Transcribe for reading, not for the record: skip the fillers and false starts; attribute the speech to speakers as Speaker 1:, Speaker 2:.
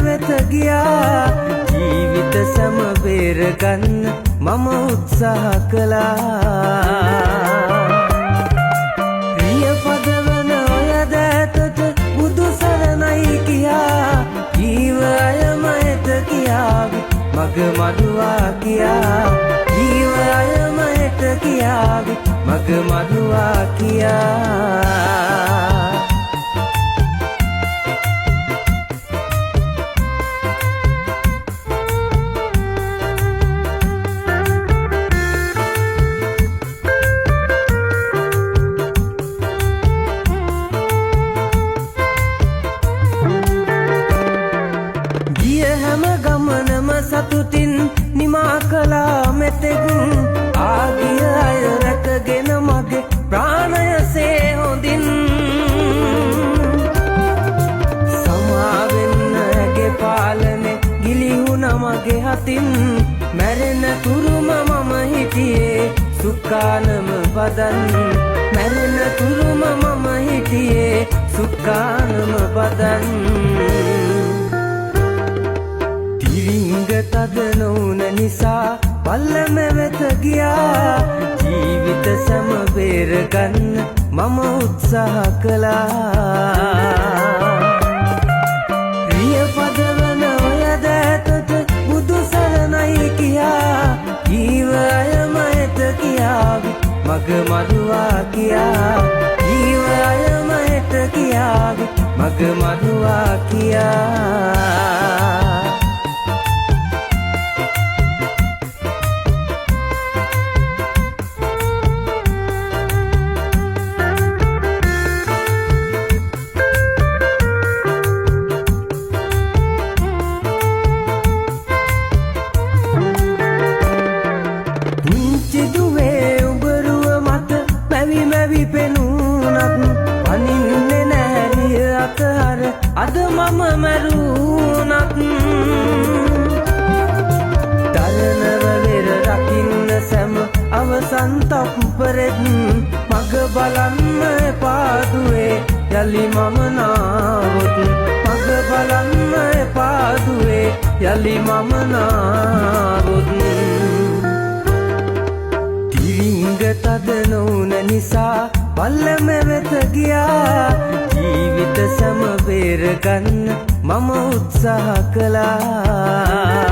Speaker 1: වෙත ගියා ජීවිත සම බේරගන්න මම උත්සාහ කළා ප්‍රිය පදවන ඔය දෑතට බුදු සරණයි කියා ජීව අයමයට කියාවි මග මඩුවා කියා ජීව අයමයට කියාවි මග මඩුවා කියා හැම ගමනම සතුටින් නිමා කළා මෙතෙක් ආගිය අය රැකගෙන මගේ ප්‍රාණයසේ හොඳින් සමාවෙන්න ඇගේ පාලනේ ගිලිහුණ මගේ හතින් මැරෙන තුරුම මම හිටියේ සුක්කානම බදන් මැරෙන තුරුම මම හිටියේ සුක්කානම බදන් තද නොවුන නිසා පල්ලම වෙත ගියා ජීවිත සම බේරගන්න මම උත්සාහ කළා ප්‍රිය පදවන ඔය දෑතට බුදු සරණයි කියා ජීව අයමයට කියාවි මග මඩුවා කියා ජීව අයමයට කියාවි මග මඩුවා කියා පනින්නේ නැරිය අතහර අද මම මැරුණත් දරනව වෙර රකින්න සැම අවසන් තප්පරෙත් මග බලන්න එපාදුවේ යලි මම නාවොත් මග බලන්න එපාදුවේ යලි මම නාවොත් තිරිංග තද නොවුන නිසා පල්ලම වෙත ගියා ජීවිත සම බේරගන්න මම උත්සාහ කළා